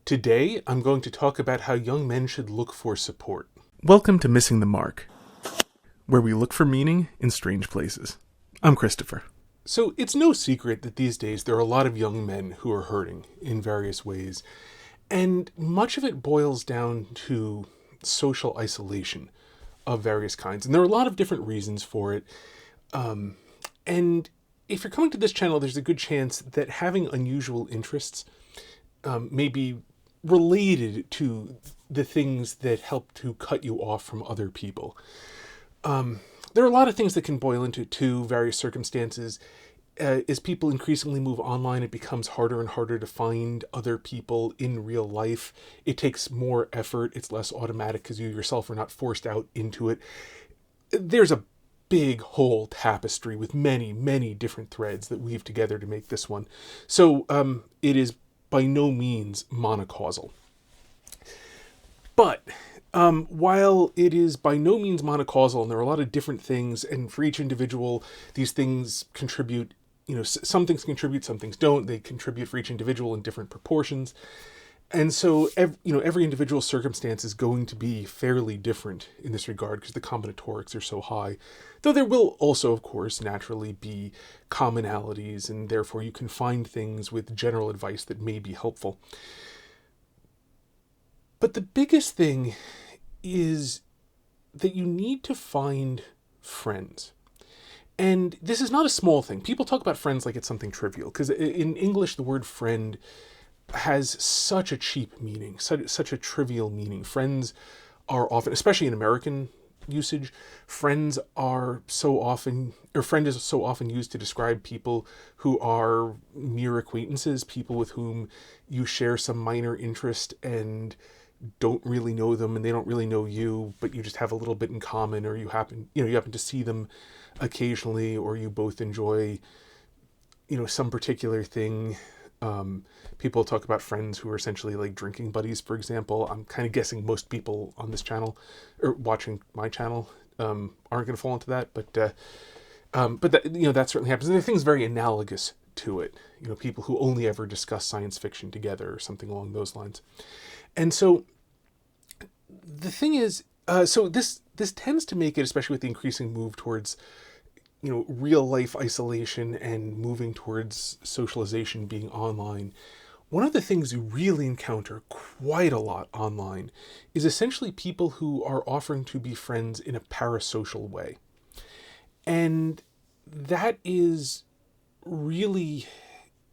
Today, I'm going to talk about how young men should look for support. Welcome to Missing the Mark, where we look for meaning in strange places. I'm Christopher. So, it's no secret that these days there are a lot of young men who are hurting in various ways, and much of it boils down to social isolation of various kinds. And there are a lot of different reasons for it. And if you're coming to this channel, there's a good chance that having unusual interests may be related to the things that help to cut you off from other people. There are a lot of things that can boil into various circumstances. As people increasingly move online, it becomes harder and harder to find other people in real life. It takes more effort. It's less automatic because you yourself are not forced out into it. There's a big whole tapestry with many, many different threads that weave together to make this one. So it is by no means monocausal. But while it is by no means monocausal, and there are a lot of different things, and for each individual, these things contribute, some things contribute, some things don't. They contribute for each individual in different proportions. And so, every individual circumstance is going to be fairly different in this regard because the combinatorics are so high. Though there will also, of course, naturally be commonalities, and therefore you can find things with general advice that may be helpful. But the biggest thing is that you need to find friends. And this is not a small thing. People talk about friends like it's something trivial, because in English, the word friend has such a cheap meaning, such a trivial meaning. Friends are often, especially in American usage, friend is so often used to describe people who are mere acquaintances, people with whom you share some minor interest and don't really know them, and they don't really know you, but you just have a little bit in common, or you happen to see them occasionally, or you both enjoy, some particular thing. People talk about friends who are essentially like drinking buddies, for example. I'm kind of guessing most people on this channel, or watching my channel, aren't going to fall into that, but that certainly happens. And there are things very analogous to it. People who only ever discuss science fiction together, or something along those lines. And so the thing is, so this tends to make it, especially with the increasing move towards, real life isolation and moving towards socialization being online. One of the things you really encounter quite a lot online is essentially people who are offering to be friends in a parasocial way. And that is really,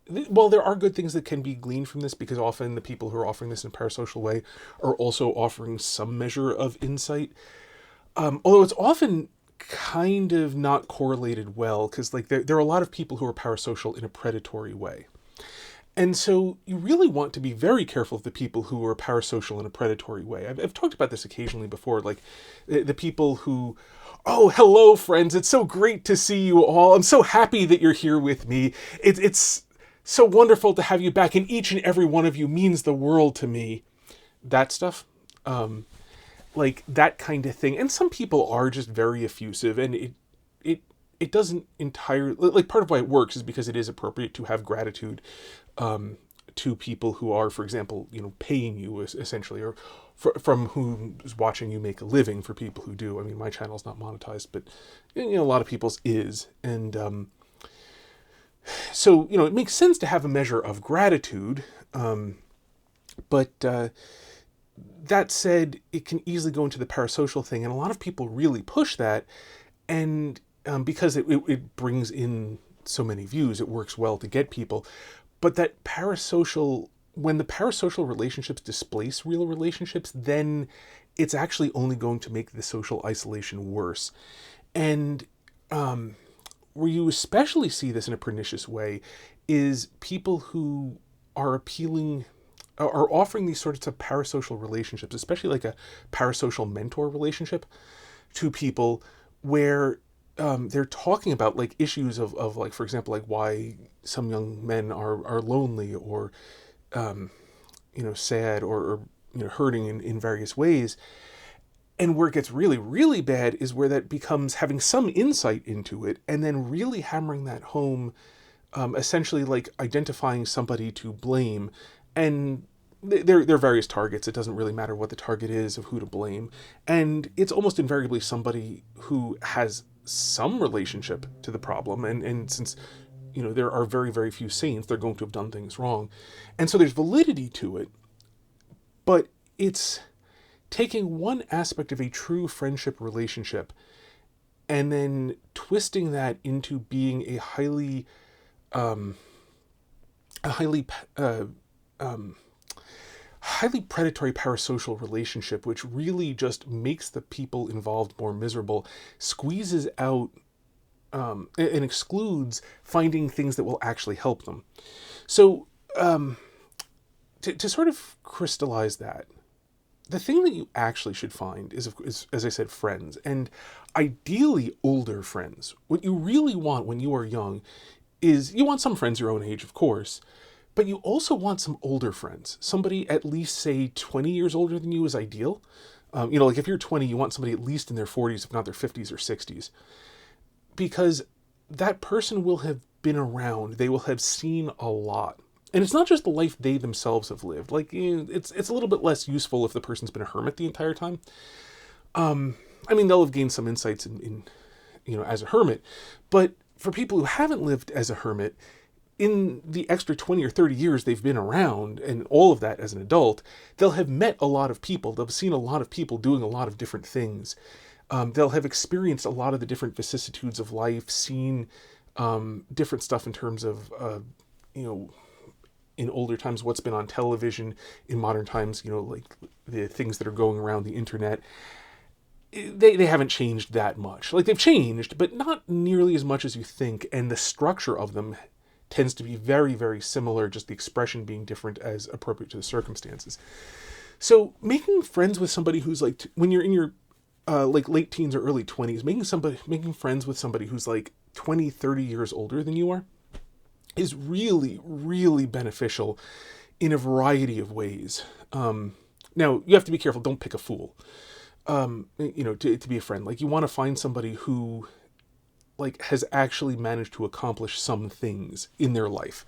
well, there are good things that can be gleaned from this, because often the people who are offering this in a parasocial way are also offering some measure of insight. Although it's often kind of not correlated well, because there are a lot of people who are parasocial in a predatory way. And so you really want to be very careful of the people who are parasocial in a predatory way. I've talked about this occasionally before, like the people who, oh, hello, friends. It's so great to see you all. I'm so happy that you're here with me. It's so wonderful to have you back, and each and every one of you means the world to me. That stuff. Like that kind of thing. And some people are just very effusive, and it doesn't entirely, like, part of why it works is because it is appropriate to have gratitude to people who are, for example, paying you essentially, or from who's watching you make a living, for people who do. I mean, my channel's not monetized, but a lot of people's is. And so, it makes sense to have a measure of gratitude. But that said, it can easily go into the parasocial thing, and a lot of people really push that, and because it brings in so many views, it works well to get people. But that when the parasocial relationships displace real relationships, then it's actually only going to make the social isolation worse. And where you especially see this in a pernicious way is people who are offering these sorts of parasocial relationships, especially like a parasocial mentor relationship, to people where they're talking about like issues of like, for example, like why some young men are lonely, or sad, or hurting in various ways. And where it gets really, really bad is where that becomes having some insight into it, and then really hammering that home, essentially like identifying somebody to blame. And they're various targets. It doesn't really matter what the target is of who to blame. And it's almost invariably somebody who has some relationship to the problem. And since, there are very, very few saints, they're going to have done things wrong. And so there's validity to it, but it's taking one aspect of a true friendship relationship and then twisting that into being a highly, a highly, highly predatory parasocial relationship, which really just makes the people involved more miserable, squeezes out and excludes finding things that will actually help them. So, to sort of crystallize that, the thing that you actually should find is, as I said, friends, and ideally older friends. What you really want when you are young is you want some friends your own age, of course, but you also want some older friends. Somebody at least, say, 20 years older than you is ideal. Like if you're 20, you want somebody at least in their 40s, if not their 50s or 60s. Because that person will have been around. They will have seen a lot. And it's not just the life they themselves have lived. Like, it's a little bit less useful if the person's been a hermit the entire time. They'll have gained some insights in as a hermit. But for people who haven't lived as a hermit, in the extra 20 or 30 years they've been around, and all of that as an adult, they'll have met a lot of people. They'll have seen a lot of people doing a lot of different things. They'll have experienced a lot of the different vicissitudes of life, seen different stuff in terms of, in older times, what's been on television, in modern times, like the things that are going around the internet. They haven't changed that much. Like, they've changed, but not nearly as much as you think, and the structure of them tends to be very, very similar, just the expression being different as appropriate to the circumstances. So making friends with somebody who's like, when you're in your late teens or early 20s, making friends with somebody who's like 20, 30 years older than you are is really, really beneficial in a variety of ways. Now, you have to be careful. Don't pick a fool, to be a friend. Like, you want to find somebody who has actually managed to accomplish some things in their life.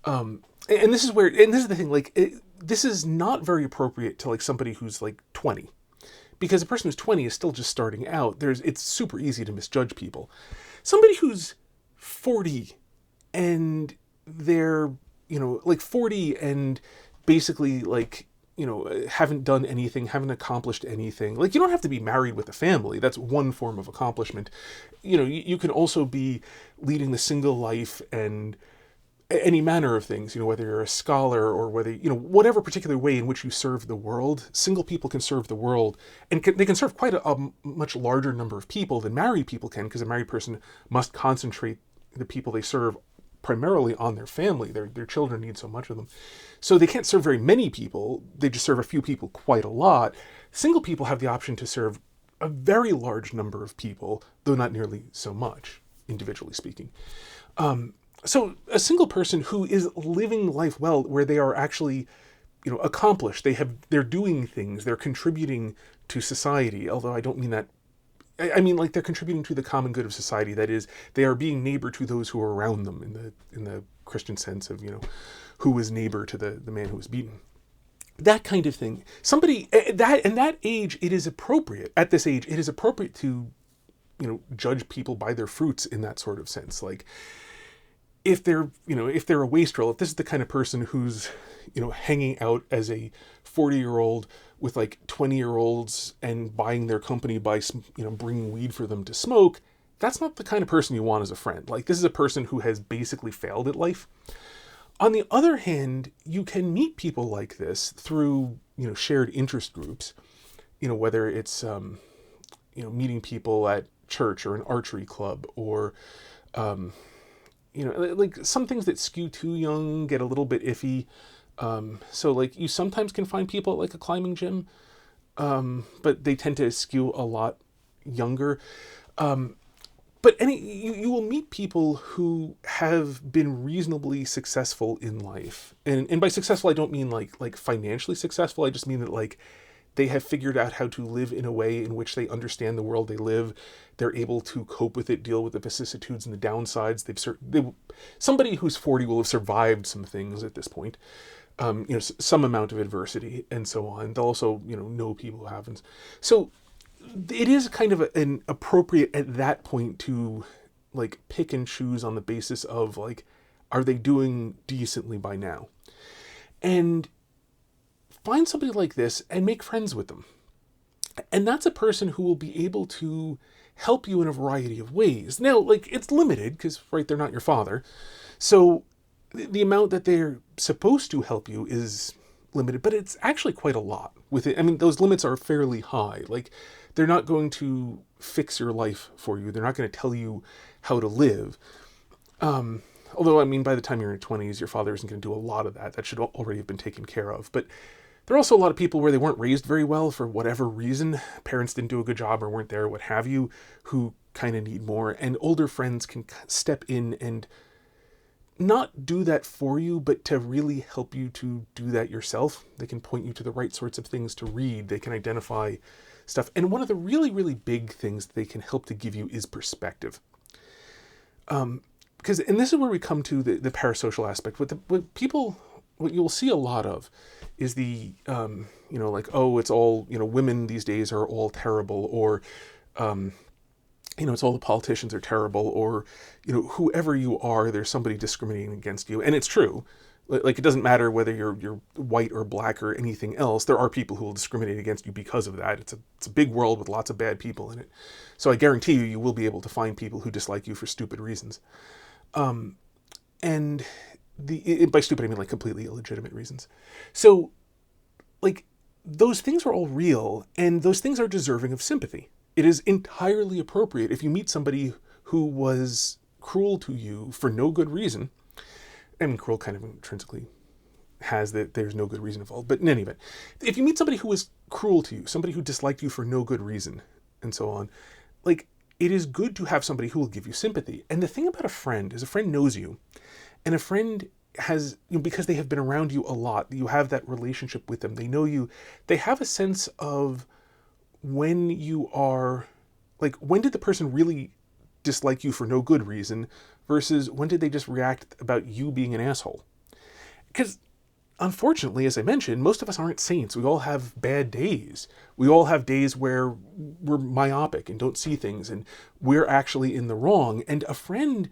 And this is the thing, this is not very appropriate to somebody who's 20. Because a person who's 20 is still just starting out. It's super easy to misjudge people. Somebody who's 40 and they're, 40 and basically haven't done anything, haven't accomplished anything. You don't have to be married with a family. That's one form of accomplishment. You can also be leading the single life and any manner of things, whether you're a scholar or whether, whatever particular way in which you serve the world. Single people can serve the world, and they can serve quite a much larger number of people than married people can, because a married person must concentrate the people they serve primarily on their family. Their children need so much of them. So they can't serve very many people. They just serve a few people quite a lot. Single people have the option to serve a very large number of people, though not nearly so much, individually speaking. So a single person who is living life well, where they are actually, accomplished, they're doing things, they're contributing to society, although I don't mean that, I mean they're contributing to the common good of society. That is, they are being neighbor to those who are around them in the Christian sense of, who was neighbor to the man who was beaten. That kind of thing. Somebody that age, it is appropriate, at this age, it is appropriate to, judge people by their fruits in that sort of sense. If they're a wastrel, if this is the kind of person who's, hanging out as a 40-year-old with 20-year-olds and buying their company by, bringing weed for them to smoke, that's not the kind of person you want as a friend. This is a person who has basically failed at life. On the other hand, you can meet people like this through, shared interest groups, whether it's, meeting people at church or an archery club, or, some things that skew too young get a little bit iffy. So you sometimes can find people at a climbing gym, but they tend to skew a lot younger. But you will meet people who have been reasonably successful in life. And by successful, I don't mean like financially successful. I just mean that they have figured out how to live in a way in which they understand the world they live. They're able to cope with it, deal with the vicissitudes and the downsides. Somebody who's 40 will have survived some things at this point. some amount of adversity and so on. They'll also, know people who haven't. So it is kind of an appropriate at that point to like pick and choose on the basis of like, are they doing decently by now? And find somebody like this and make friends with them. And that's a person who will be able to help you in a variety of ways. Now, like, it's limited because, right, they're not your father. So the amount that they're supposed to help you is limited, but it's actually quite a lot with it. I mean, those limits are fairly high. Like, they're not going to fix your life for you. They're not going to tell you how to live. Although, I mean, by the time you're in your 20s, your father isn't going to do a lot of that. That should already have been taken care of. But there are also a lot of people where they weren't raised very well for whatever reason. Parents didn't do a good job or weren't there, what have you, who kind of need more. And older friends can step in and not do that for you, but to really help you to do that yourself. They can point you to the right sorts of things to read. They can identify stuff. And one of the really, really big things they can help to give you is perspective. Because, and this is where we come to the parasocial aspect. What you'll see a lot of is the, like, oh, it's all, women these days are all terrible, or, it's all the politicians are terrible, or, whoever you are, there's somebody discriminating against you. And it's true. Like, it doesn't matter whether you're white or black or anything else. There are people who will discriminate against you because of that. It's a big world with lots of bad people in it. So I guarantee you will be able to find people who dislike you for stupid reasons. And by stupid, I mean like completely illegitimate reasons. So, like, those things are all real, and those things are deserving of sympathy. It is entirely appropriate if you meet somebody who was cruel to you for no good reason. I mean, cruel kind of intrinsically has that there's no good reason involved. But in any event, if you meet somebody who was cruel to you, somebody who disliked you for no good reason, and so on, like, it is good to have somebody who will give you sympathy. And the thing about a friend is a friend knows you, and a friend has, because they have been around you a lot, you have that relationship with them. They know you. They have a sense of when you are, like, when did the person really dislike you for no good reason versus when did they just react about you being an asshole? Because unfortunately, as I mentioned, most of us aren't saints. We all have bad days. We all have days where we're myopic and don't see things, and we're actually in the wrong. And a friend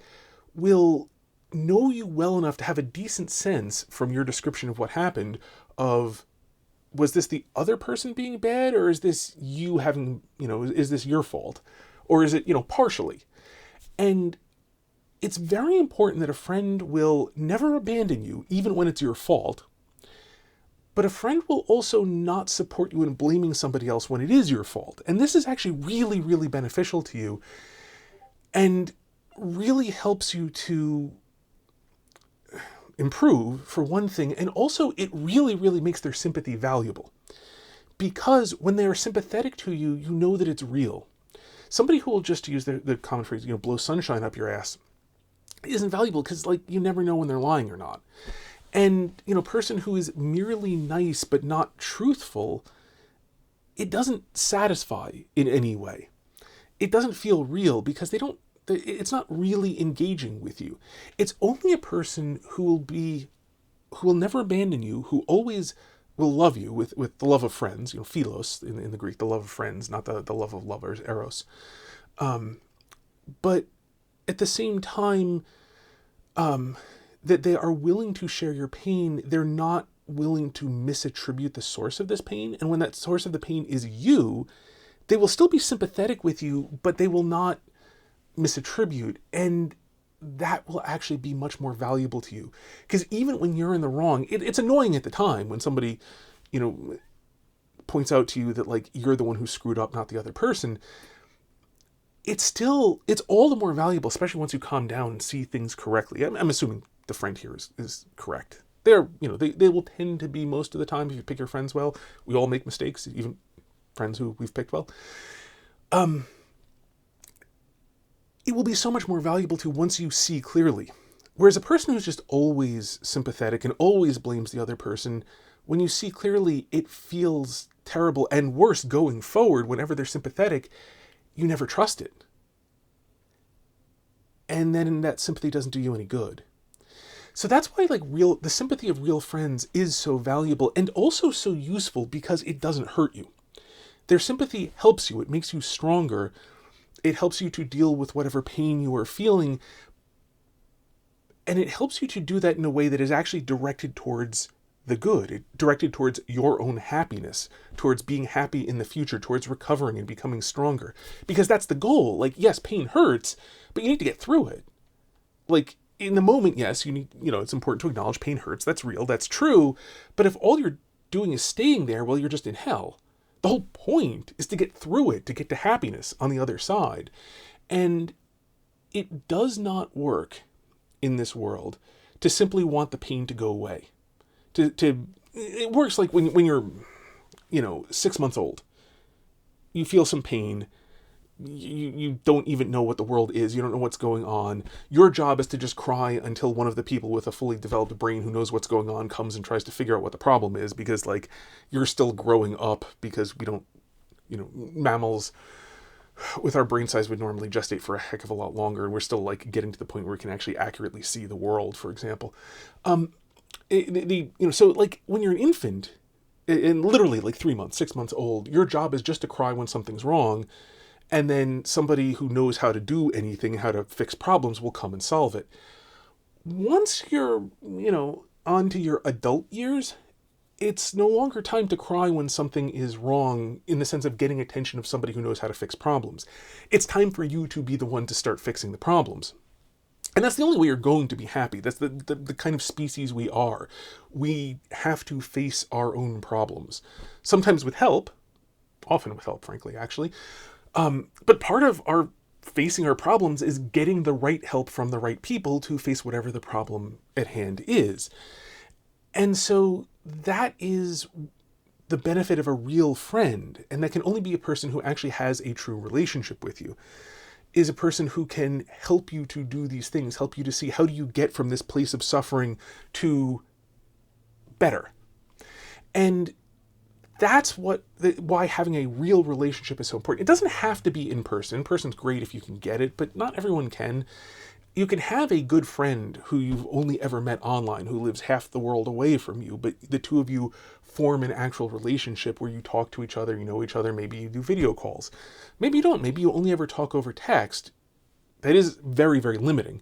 will know you well enough to have a decent sense from your description of what happened of, was this the other person being bad, or is this you having, is this your fault? Or is it, partially? And it's very important that a friend will never abandon you, even when it's your fault. But a friend will also not support you in blaming somebody else when it is your fault. And this is actually really, really beneficial to you and really helps you to improve, for one thing. And also, it really, really makes their sympathy valuable. Because when they are sympathetic to you, you know that it's real. Somebody who will just use the common phrase, blow sunshine up your ass, isn't valuable because, like, you never know when they're lying or not. And, a person who is merely nice but not truthful, it doesn't satisfy in any way. It doesn't feel real because it's not really engaging with you. It's only a person who will never abandon you, who always will love you with the love of friends, philos in the Greek, the love of friends, not the love of lovers, eros. But at the same time, that they are willing to share your pain. They're not willing to misattribute the source of this pain. And when that source of the pain is you, they will still be sympathetic with you, but they will not misattribute. And that will actually be much more valuable to you. Because even when you're in the wrong, it's annoying at the time when somebody, points out to you that, like, you're the one who screwed up, not the other person. It's all the more valuable, especially once you calm down and see things correctly. I'm assuming the friend here is correct. They will tend to be most of the time, if you pick your friends well. We all make mistakes, even friends who we've picked well. It will be so much more valuable to once you see clearly. Whereas a person who's just always sympathetic and always blames the other person, when you see clearly, it feels terrible, and worse going forward. Whenever they're sympathetic, you never trust it. And then that sympathy doesn't do you any good. So that's why like the sympathy of real friends is so valuable and also so useful because it doesn't hurt you. Their sympathy helps you. It makes you stronger. It helps you to deal with whatever pain you are feeling. And it helps you to do that in a way that is actually directed towards the good, directed towards your own happiness, towards being happy in the future, towards recovering and becoming stronger. Because that's the goal. Like, yes, pain hurts, but you need to get through it. Like, in the moment, yes, you need, it's important to acknowledge pain hurts. That's real. That's true. But if all you're doing is staying there, well, you're just in hell. The whole point is to get through it, to get to happiness on the other side. And it does not work in this world to simply want the pain to go away. It works like when you're 6 months old, you feel some pain, you don't even know what the world is, you don't know what's going on. Your job is to just cry until one of the people with a fully developed brain who knows what's going on comes and tries to figure out what the problem is, because like you're still growing up, because we don't, mammals with our brain size would normally gestate for a heck of a lot longer, and we're still like getting to the point where we can actually accurately see the world, for example. So like when you're an infant, and literally like 3 months, 6 months old, your job is just to cry when something's wrong, and then somebody who knows how to do anything, how to fix problems, will come and solve it. Once you're, on to your adult years, it's no longer time to cry when something is wrong in the sense of getting attention of somebody who knows how to fix problems. It's time for you to be the one to start fixing the problems. And that's the only way you're going to be happy. That's the kind of species we are. We have to face our own problems. Sometimes with help, often with help, frankly, actually. But part of our facing our problems is getting the right help from the right people to face whatever the problem at hand is. And so that is the benefit of a real friend, and that can only be a person who actually has a true relationship with you, is a person who can help you to do these things, help you to see how do you get from this place of suffering to better. And that's why having a real relationship is so important. It doesn't have to be in person. In person's great if you can get it, but not everyone can. You can have a good friend who you've only ever met online, who lives half the world away from you, but the two of you form an actual relationship where you talk to each other, you know each other, maybe you do video calls. Maybe you don't. Maybe you only ever talk over text. That is very, very limiting.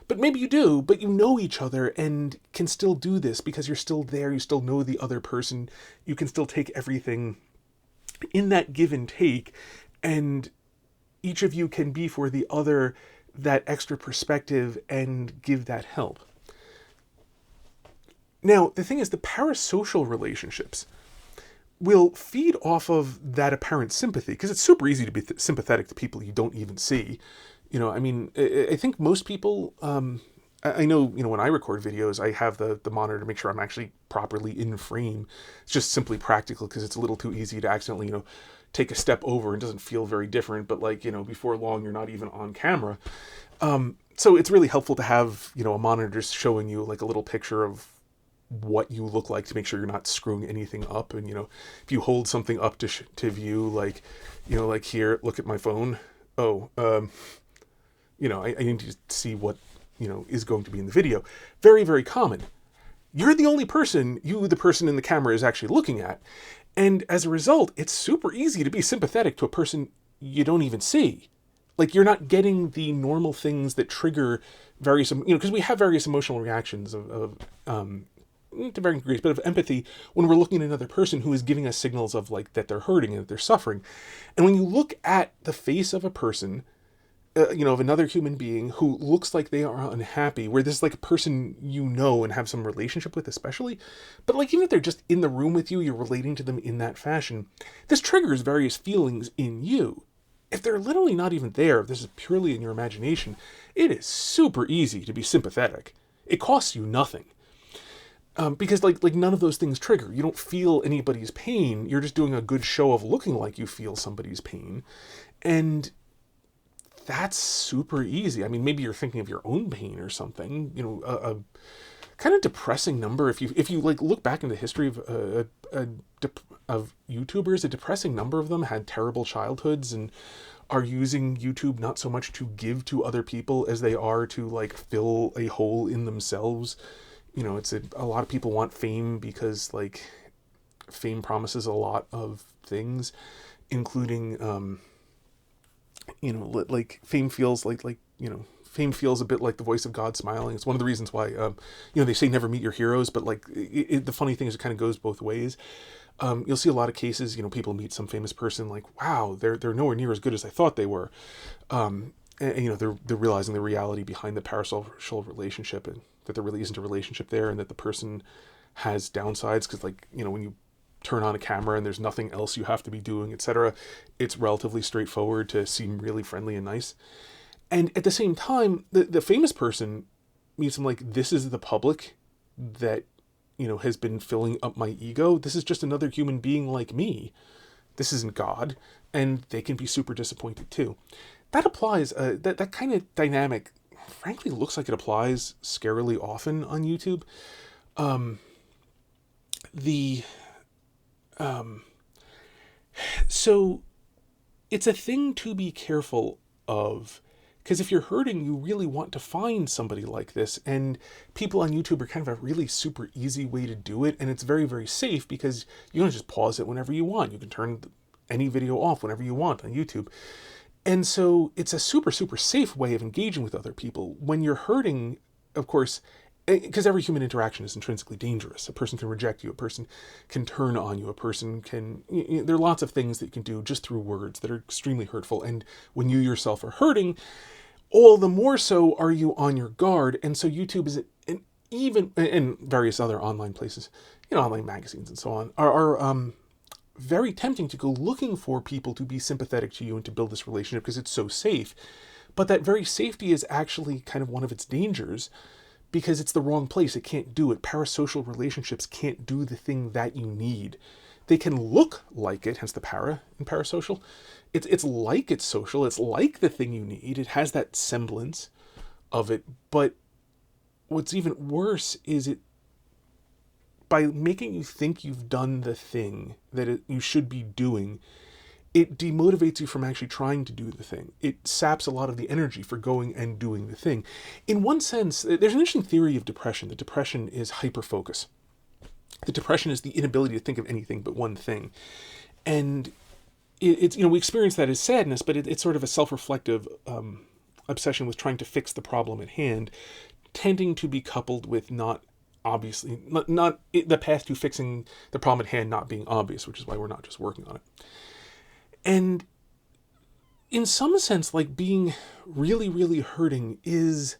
But maybe you do, but you know each other and can still do this because you're still there, you still know the other person, you can still take everything in that give and take, and each of you can be for the other that extra perspective and give that help. Now, the thing is, the parasocial relationships will feed off of that apparent sympathy, because it's super easy to be sympathetic to people you don't even see. I think most people, I know, when I record videos, I have the monitor to make sure I'm actually properly in frame. It's just simply practical because it's a little too easy to accidentally, take a step over and doesn't feel very different. But before long, you're not even on camera. So it's really helpful to have, a monitor showing you like a little picture of what you look like to make sure you're not screwing anything up. And, if you hold something up to view, like here, look at my phone. I need to see what, is going to be in the video. Very, very common. You're the only person, the person in the camera is actually looking at. And as a result, it's super easy to be sympathetic to a person you don't even see. Like, you're not getting the normal things that trigger various, because we have various emotional reactions of to varying degrees, but of empathy when we're looking at another person who is giving us signals of like that they're hurting and that they're suffering. And when you look at the face of a person, of another human being who looks like they are unhappy, where this is like a person and have some relationship with especially, but like even if they're just in the room with you, you're relating to them in that fashion, this triggers various feelings in you. If they're literally not even there, if this is purely in your imagination, it is super easy to be sympathetic. It costs you nothing. Because like none of those things trigger. You don't feel anybody's pain. You're just doing a good show of looking like you feel somebody's pain. And that's super easy. I mean, maybe you're thinking of your own pain or something, a kind of depressing number. If you like look back in the history of YouTubers, a depressing number of them had terrible childhoods and are using YouTube not so much to give to other people as they are to like fill a hole in themselves. It's a lot of people want fame because like fame promises a lot of things, including like fame feels fame feels a bit like the voice of God smiling. It's one of the reasons why they say never meet your heroes, but like the funny thing is it kind of goes both ways. You'll see a lot of cases, people meet some famous person like, wow, they're nowhere near as good as I thought they were. And they're realizing the reality behind the parasocial relationship, and that there really isn't a relationship there, and that the person has downsides because when you turn on a camera and there's nothing else you have to be doing, etc., it's relatively straightforward to seem really friendly and nice. And at the same time, the famous person meets them like, this is the public that has been filling up my ego. This is just another human being like me. This isn't God. And they can be super disappointed too. That applies, that kind of dynamic, frankly, looks like it applies scarily often on YouTube. So it's a thing to be careful of, because if you're hurting, you really want to find somebody like this. And people on YouTube are kind of a really super easy way to do it. And it's very, very safe because you can just pause it whenever you want. You can turn any video off whenever you want on YouTube. And so it's a super, super safe way of engaging with other people. When you're hurting, of course, because every human interaction is intrinsically dangerous. A person can reject you. A person can turn on you. A person can... there are lots of things that you can do just through words that are extremely hurtful. And when you yourself are hurting, all the more so are you on your guard. And so YouTube is and various other online places, online magazines and so on, are very tempting to go looking for people to be sympathetic to you and to build this relationship because it's so safe. But that very safety is actually kind of one of its dangers, because it's the wrong place. It can't do it. Parasocial relationships can't do the thing that you need. They can look like it, hence the para in parasocial. It's like it's social. It's like the thing you need. It has that semblance of it. But what's even worse is it, by making you think you've done the thing that you should be doing, it demotivates you from actually trying to do the thing. It saps a lot of the energy for going and doing the thing. In one sense, there's an interesting theory of depression. That depression is hyperfocus. The depression is the inability to think of anything but one thing. And it's we experience that as sadness, but it's sort of a self-reflective obsession with trying to fix the problem at hand, tending to be coupled with not the path to fixing the problem at hand not being obvious, which is why we're not just working on it. And in some sense, like, being really, really hurting is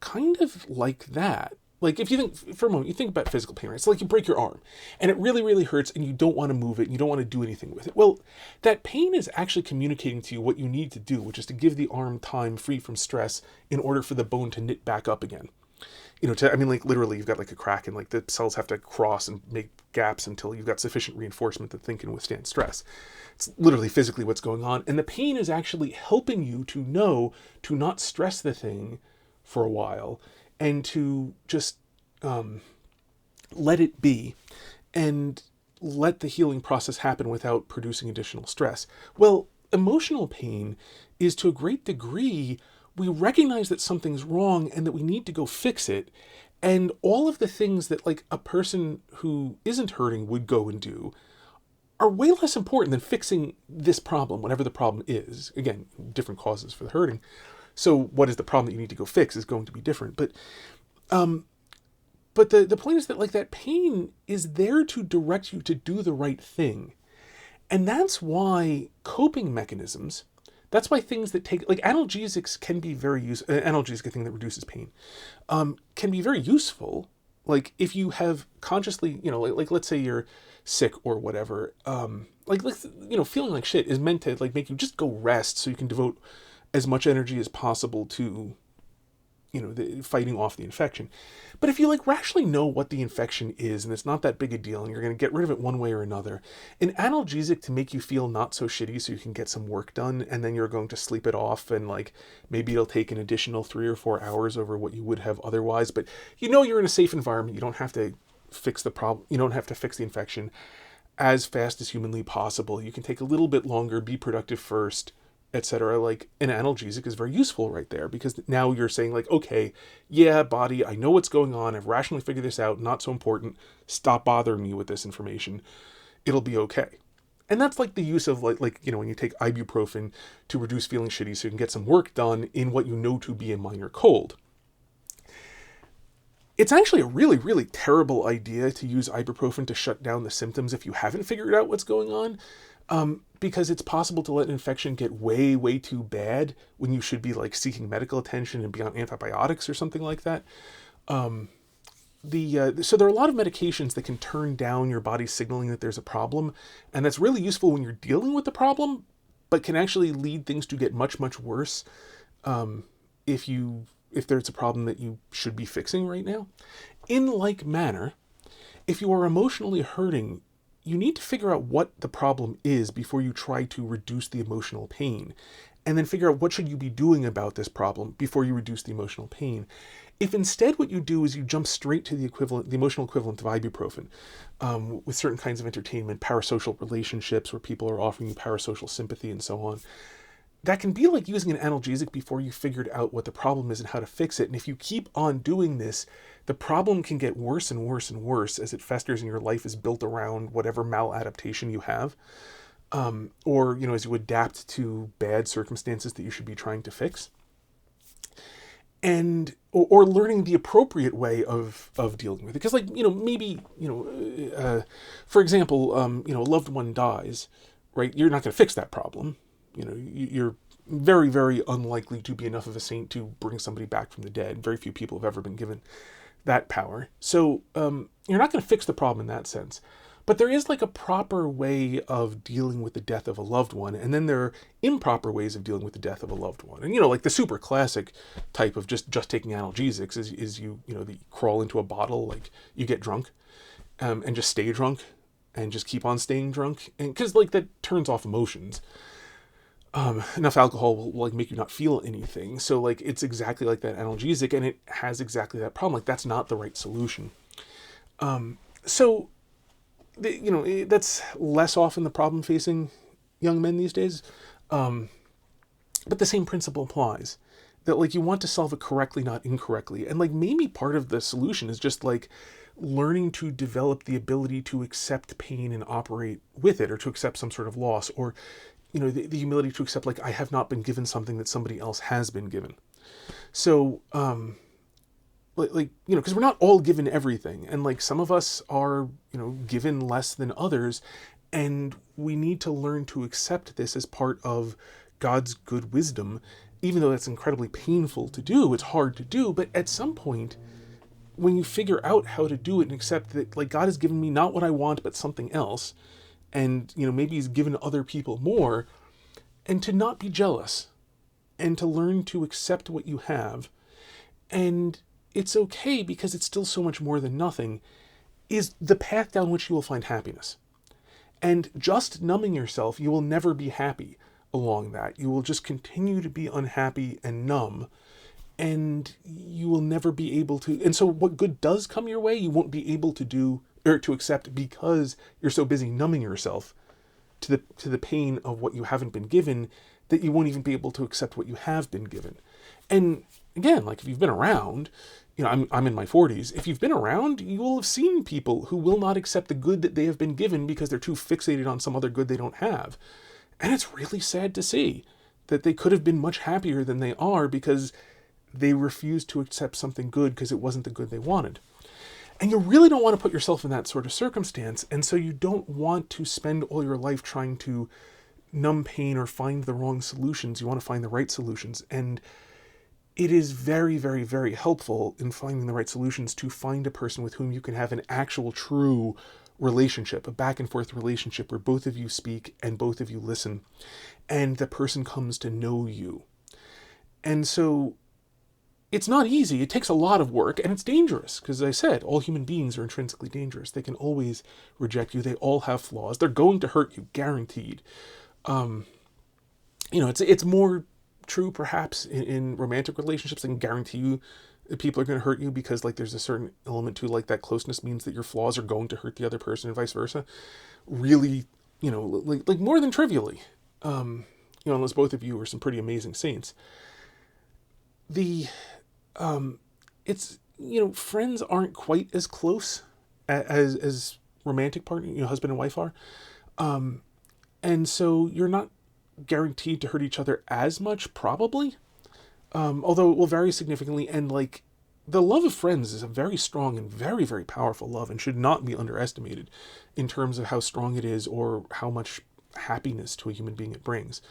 kind of like that. Like, if you think for a moment, you think about physical pain, right? It's like you break your arm and it really, really hurts and you don't want to move it and you don't want to do anything with it. Well, that pain is actually communicating to you what you need to do, which is to give the arm time free from stress in order for the bone to knit back up again. Literally, you've got like a crack and like the cells have to cross and make gaps until you've got sufficient reinforcement that the thing can withstand stress. It's literally physically what's going on. And the pain is actually helping you to know to not stress the thing for a while and to just let it be and let the healing process happen without producing additional stress. Well, emotional pain is, to a great degree, we recognize that something's wrong and that we need to go fix it. And all of the things that like a person who isn't hurting would go and do are way less important than fixing this problem, whatever the problem is. Again, different causes for the hurting. So what is the problem that you need to go fix is going to be different. But the point is that like that pain is there to direct you to do the right thing. And that's why coping mechanisms, that's why things that take, like analgesics can be very useful. Analgesic, a thing that reduces pain, can be very useful. Like if you have consciously, like let's say you're sick or whatever, feeling like shit is meant to like make you just go rest so you can devote as much energy as possible to, fighting off the infection. But if you like rationally know what the infection is and it's not that big a deal and you're going to get rid of it one way or another, an analgesic to make you feel not so shitty so you can get some work done, and then you're going to sleep it off and like maybe it'll take an additional 3 or 4 hours over what you would have otherwise, but you're in a safe environment. You don't have to fix the problem. You don't have to fix the infection as fast as humanly possible. You can take a little bit longer, be productive first, etc., like an analgesic is very useful right there, because now you're saying like, okay, yeah, body, I know what's going on. I've rationally figured this out. Not so important. Stop bothering me with this information. It'll be okay. And that's like the use of like when you take ibuprofen to reduce feeling shitty so you can get some work done in what you know to be a minor cold. It's actually a really, really terrible idea to use ibuprofen to shut down the symptoms if you haven't figured out what's going on, because it's possible to let an infection get way, way too bad when you should be like seeking medical attention and be on antibiotics or something like that. So there are a lot of medications that can turn down your body's signaling that there's a problem, and that's really useful when you're dealing with the problem, but can actually lead things to get much, much worse if there's a problem that you should be fixing right now. In like manner, if you are emotionally hurting, you need to figure out what the problem is before you try to reduce the emotional pain, and then figure out what should you be doing about this problem before you reduce the emotional pain. If instead what you do is you jump straight to the emotional equivalent of ibuprofen, with certain kinds of entertainment, parasocial relationships where people are offering you parasocial sympathy and so on, that can be like using an analgesic before you figured out what the problem is and how to fix it. And if you keep on doing this, the problem can get worse and worse and worse as it festers and your life is built around whatever maladaptation you have, or as you adapt to bad circumstances that you should be trying to fix. And or learning the appropriate way of dealing with it, because maybe for example, a loved one dies, right? You're not going to fix that problem. You're very, very unlikely to be enough of a saint to bring somebody back from the dead. Very few people have ever been given that power. So you're not going to fix the problem in that sense. But there is like a proper way of dealing with the death of a loved one, and then there are improper ways of dealing with the death of a loved one. And like the super classic type of just taking analgesics is you crawl into a bottle, like you get drunk, and just stay drunk, and just keep on staying drunk, and because like that turns off emotions. Enough alcohol will like make you not feel anything. So like it's exactly like that analgesic, and it has exactly that problem. Like that's not the right solution. That's less often the problem facing young men these days. But the same principle applies. That like you want to solve it correctly, not incorrectly. And like maybe part of the solution is just like learning to develop the ability to accept pain and operate with it, or to accept some sort of loss, or the humility to accept like I have not been given something that somebody else has been given. So because we're not all given everything, and like some of us are given less than others, and we need to learn to accept this as part of God's good wisdom, even though that's incredibly painful to do. It's hard to do, but at some point when you figure out how to do it and accept that like God has given me not what I want but something else, and maybe he's given other people more, and to not be jealous, and to learn to accept what you have, and it's okay because it's still so much more than nothing, is the path down which you will find happiness. And just numbing yourself, you will never be happy along that. You will just continue to be unhappy and numb, and you will never be able to. And so what good does come your way, you won't be able to do or to accept, because you're so busy numbing yourself to the pain of what you haven't been given, that you won't even be able to accept what you have been given. And again, like if you've been around, I'm in my 40s. If you've been around, you will have seen people who will not accept the good that they have been given because they're too fixated on some other good they don't have. And it's really sad to see that they could have been much happier than they are because they refused to accept something good because it wasn't the good they wanted. And you really don't want to put yourself in that sort of circumstance, and so you don't want to spend all your life trying to numb pain or find the wrong solutions. You want to find the right solutions. And it is very, very, very helpful in finding the right solutions to find a person with whom you can have an actual true relationship, a back and forth relationship where both of you speak and both of you listen, and the person comes to know you. And so it's not easy. It takes a lot of work, and it's dangerous because, as I said, all human beings are intrinsically dangerous. They can always reject you. They all have flaws. They're going to hurt you, guaranteed. It's more true perhaps in romantic relationships. I can guarantee you that people are going to hurt you because like there's a certain element to like that closeness means that your flaws are going to hurt the other person and vice versa. Really, like more than trivially. unless both of you are some pretty amazing saints, the it's, friends aren't quite as close as romantic partner, husband and wife are. And so you're not guaranteed to hurt each other as much, probably. Although it will vary significantly, and like the love of friends is a very strong and very, very powerful love and should not be underestimated in terms of how strong it is or how much happiness to a human being it brings.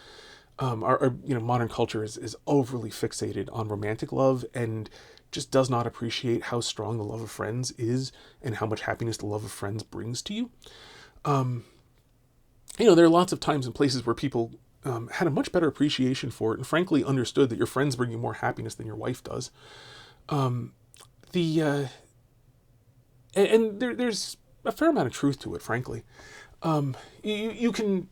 Our modern culture is overly fixated on romantic love and just does not appreciate how strong the love of friends is and how much happiness the love of friends brings to you. There are lots of times and places where people had a much better appreciation for it and frankly understood that your friends bring you more happiness than your wife does. And there's a fair amount of truth to it, frankly. You can,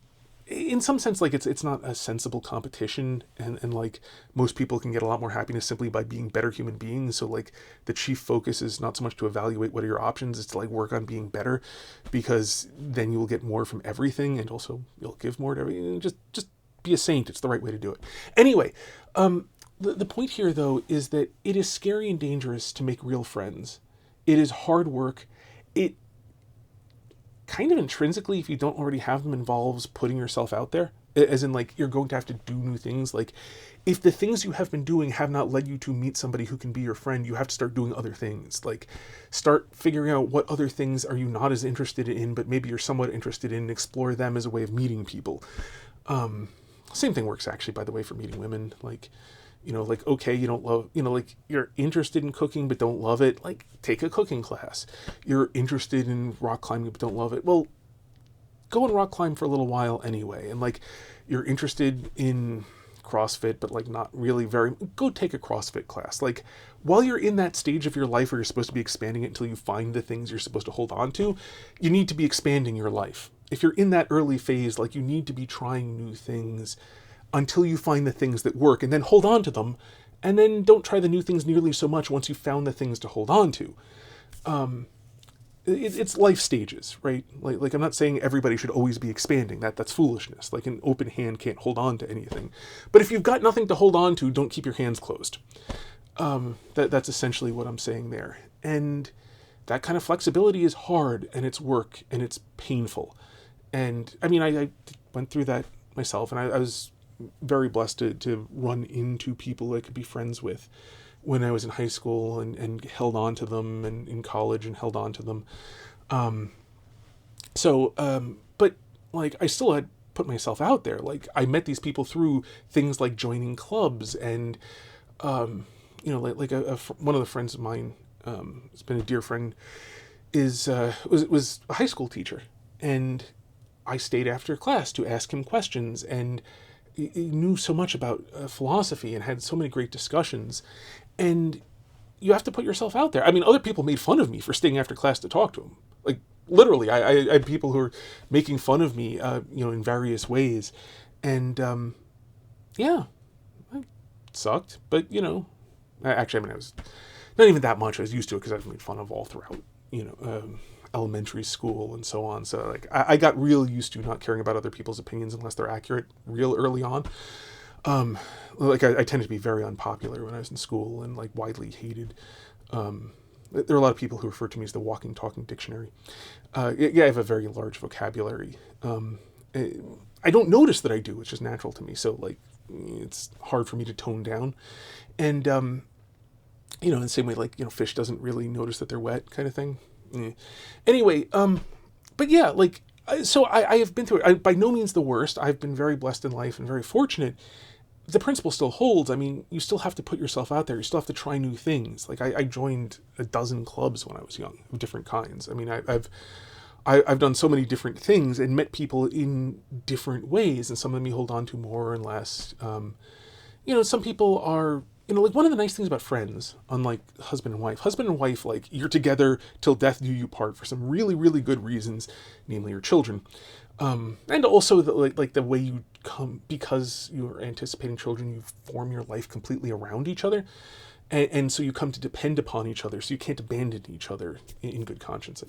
in some sense, like it's not a sensible competition, and like most people can get a lot more happiness simply by being better human beings. So like the chief focus is not so much to evaluate what are your options, it's to like work on being better, because then you will get more from everything, and also you'll give more to everything. Just be a saint. It's the right way to do it. Anyway, the point here though is that it is scary and dangerous to make real friends. It is hard work. It kind of intrinsically, if you don't already have them, involves putting yourself out there, as in like you're going to have to do new things. Like if the things you have been doing have not led you to meet somebody who can be your friend, you have to start doing other things. Like start figuring out what other things are you not as interested in, but maybe you're somewhat interested in, and explore them as a way of meeting people. Same thing works actually, by the way, for meeting women. Like, okay, you don't love, like you're interested in cooking but don't love it, like take a cooking class. You're interested in rock climbing but don't love it, well, go and rock climb for a little while anyway. And like you're interested in CrossFit but like not really go take a CrossFit class. Like while you're in that stage of your life where you're supposed to be expanding it until you find the things you're supposed to hold on to, you need to be expanding your life. If you're in that early phase, like you need to be trying new things until you find the things that work, and then hold on to them, and then don't try the new things nearly so much once you've found the things to hold on to. It's life stages, right? Like I'm not saying everybody should always be expanding. That's foolishness. Like an open hand can't hold on to anything. But if you've got nothing to hold on to, don't keep your hands closed. That's essentially what I'm saying there. And that kind of flexibility is hard, and it's work, and it's painful. And I mean, I went through that myself, and I was very blessed to run into people I could be friends with when I was in high school, and held on to them, and in college and held on to them. But like I still had put myself out there. Like I met these people through things like joining clubs, and one of the friends of mine, has been a dear friend, was a high school teacher, and I stayed after class to ask him questions, and he knew so much about philosophy and had so many great discussions. And you have to put yourself out there. I mean, other people made fun of me for staying after class to talk to him. Like literally, I had people who were making fun of me, in various ways. And yeah, it sucked. But actually, I was not even that much. I was used to it because I was made fun of all throughout, elementary school and so on. So like I got real used to not caring about other people's opinions unless they're accurate real early on. I tended to be very unpopular when I was in school and like widely hated. There are a lot of people who refer to me as the walking, talking dictionary. I have a very large vocabulary. I don't notice that I do. It's just natural to me. So like it's hard for me to tone down. And in the same way, like, fish doesn't really notice that they're wet kind of thing. Anyway, but yeah, like, so I have been through it. By no means the worst. I've been very blessed in life and very fortunate. The principle still holds. I mean, you still have to put yourself out there. You still have to try new things. Like I joined a dozen clubs when I was young of different kinds. I mean, I've done so many different things and met people in different ways, and some of them you hold on to more and less. Some people are, like one of the nice things about friends, unlike husband and wife, like you're together till death do you part for some really, really good reasons, namely your children. And also the way you come, because you're anticipating children, you form your life completely around each other. And so you come to depend upon each other. So you can't abandon each other in good conscience. I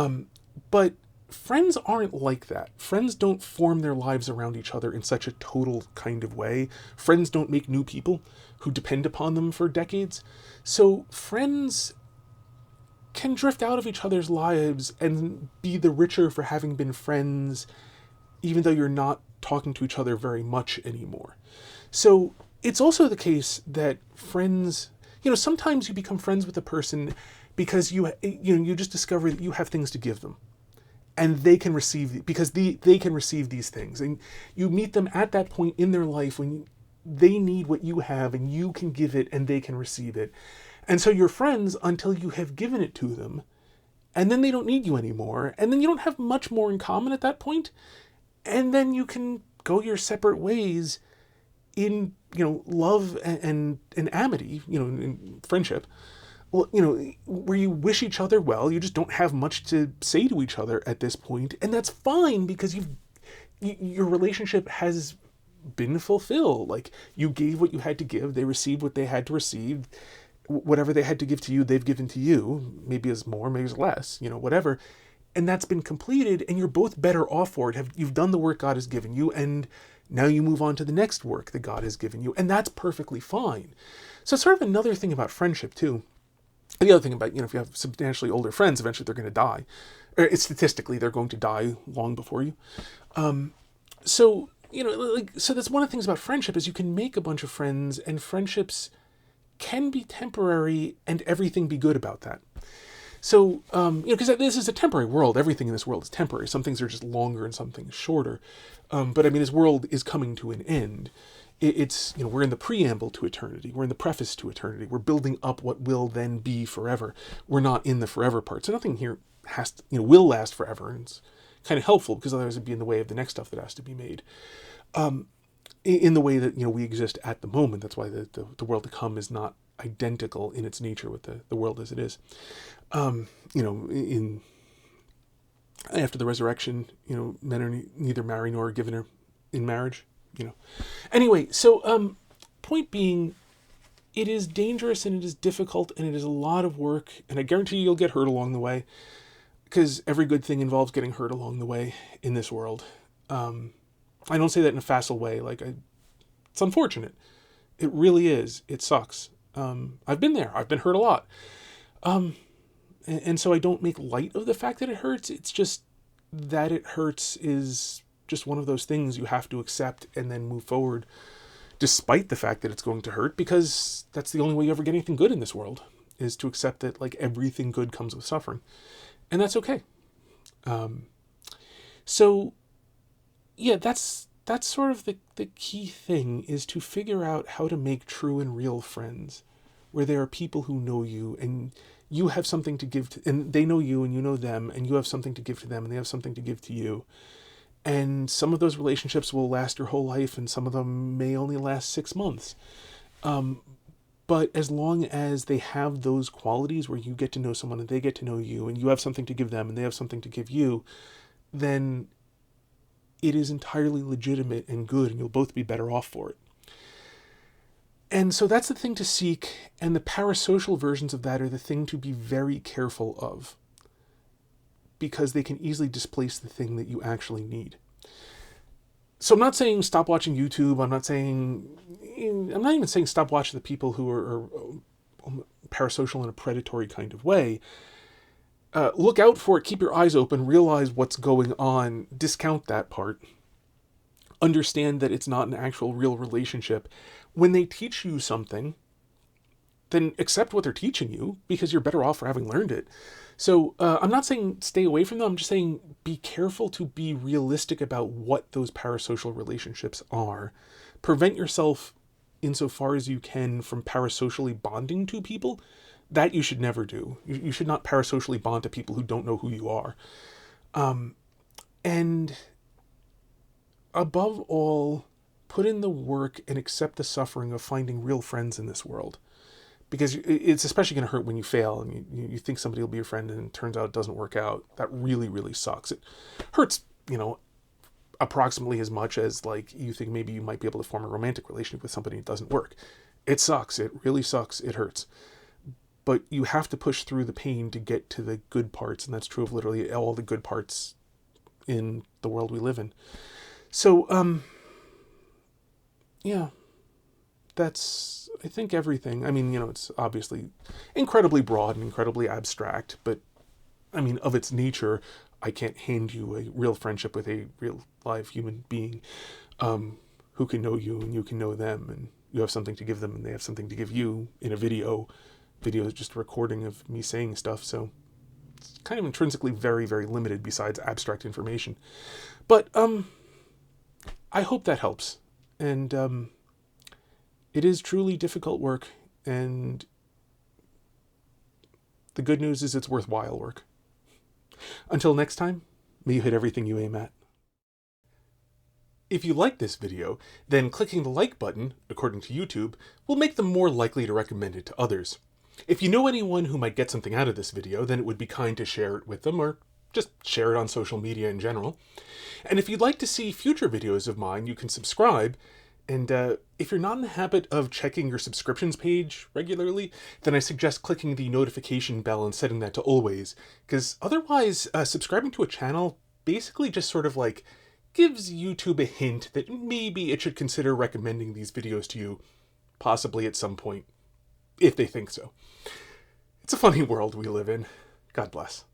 mean, but friends aren't like that. Friends don't form their lives around each other in such a total kind of way. Friends don't make new people who depend upon them for decades. So friends can drift out of each other's lives and be the richer for having been friends, even though you're not talking to each other very much anymore. So it's also the case that friends, sometimes you become friends with a person because you just discover that you have things to give them, and they can receive, because they can receive these things, and you meet them at that point in their life when they need what you have, and you can give it and they can receive it. And so you're friends until you have given it to them, and then they don't need you anymore, and then you don't have much more in common at that point, and then you can go your separate ways in love and amity, in friendship, where you wish each other well. You just don't have much to say to each other at this point, and that's fine, because your relationship has been fulfilled. Like, you gave what you had to give, they received what they had to receive, whatever they had to give to you, they've given to you, maybe as more, maybe as less, whatever. And that's been completed, and you're both better off for it. You've done the work God has given you, and now you move on to the next work that God has given you, and that's perfectly fine. So sort of another thing about friendship too. The other thing about, if you have substantially older friends, eventually they're going to die. Statistically, they're going to die long before you. So that's one of the things about friendship, is you can make a bunch of friends, and friendships can be temporary, and everything be good about that. So, because this is a temporary world. Everything in this world is temporary. Some things are just longer and some things shorter. But this world is coming to an end. It's, we're in the preamble to eternity. We're in the preface to eternity. We're building up what will then be forever. We're not in the forever part. So nothing here will last forever. And it's kind of helpful, because otherwise it'd be in the way of the next stuff that has to be made. In the way that, we exist at the moment. That's why the world to come is not identical in its nature with the world as it is. In after the resurrection, men are neither married nor given in marriage, Anyway, so point being, it is dangerous, and it is difficult, and it is a lot of work, and I guarantee you'll get hurt along the way, because every good thing involves getting hurt along the way in this world. I don't say that in a facile way. It's unfortunate. It really is. It sucks. I've been there. I've been hurt a lot. And so I don't make light of the fact that it hurts. It's just that it hurts is just one of those things you have to accept and then move forward, despite the fact that it's going to hurt, because that's the only way you ever get anything good in this world, is to accept that everything good comes with suffering. And that's okay. So yeah, that's sort of the key thing, is to figure out how to make true and real friends, where there are people who know you, and you have something to give to, and they know you and you know them, and you have something to give to them and they have something to give to you. And some of those relationships will last your whole life, and some of them may only last 6 months. But as long as they have those qualities where you get to know someone and they get to know you, and you have something to give them and they have something to give you, then it is entirely legitimate and good, and you'll both be better off for it. And so that's the thing to seek, and the parasocial versions of that are the thing to be very careful of, because they can easily displace the thing that you actually need. So I'm not saying stop watching YouTube. I'm not even saying stop watching the people who are parasocial in a predatory kind of way. Look out for it. Keep your eyes open. Realize what's going on. Discount that part. Understand that it's not an actual real relationship. When they teach you something, then accept what they're teaching you, because you're better off for having learned it. So I'm not saying stay away from them. I'm just saying be careful to be realistic about what those parasocial relationships are. Prevent yourself, insofar as you can, from parasocially bonding to people. That you should never do. You should not parasocially bond to people who don't know who you are. And above all, put in the work and accept the suffering of finding real friends in this world. Because it's especially going to hurt when you fail and you think somebody will be your friend and it turns out it doesn't work out. That really, really sucks. It hurts, approximately as much as you think maybe you might be able to form a romantic relationship with somebody and it doesn't work. It sucks. It really sucks. It hurts. But you have to push through the pain to get to the good parts, and that's true of literally all the good parts in the world we live in. So, yeah, that's, I think, everything. I mean, it's obviously incredibly broad and incredibly abstract, but I mean, of its nature, I can't hand you a real friendship with a real live human being who can know you and you can know them, and you have something to give them and they have something to give you in a video. Video is just a recording of me saying stuff, so it's kind of intrinsically very, very limited besides abstract information. But I hope that helps. And it is truly difficult work, and the good news is it's worthwhile work. Until next time, may you hit everything you aim at. If you like this video, then clicking the like button, according to YouTube, will make them more likely to recommend it to others. If you know anyone who might get something out of this video, then it would be kind to share it with them, or just share it on social media in general. And if you'd like to see future videos of mine, you can subscribe. And if you're not in the habit of checking your subscriptions page regularly, then I suggest clicking the notification bell and setting that to always, because otherwise subscribing to a channel basically just sort of like gives YouTube a hint that maybe it should consider recommending these videos to you, possibly at some point, if they think so. It's a funny world we live in. God bless.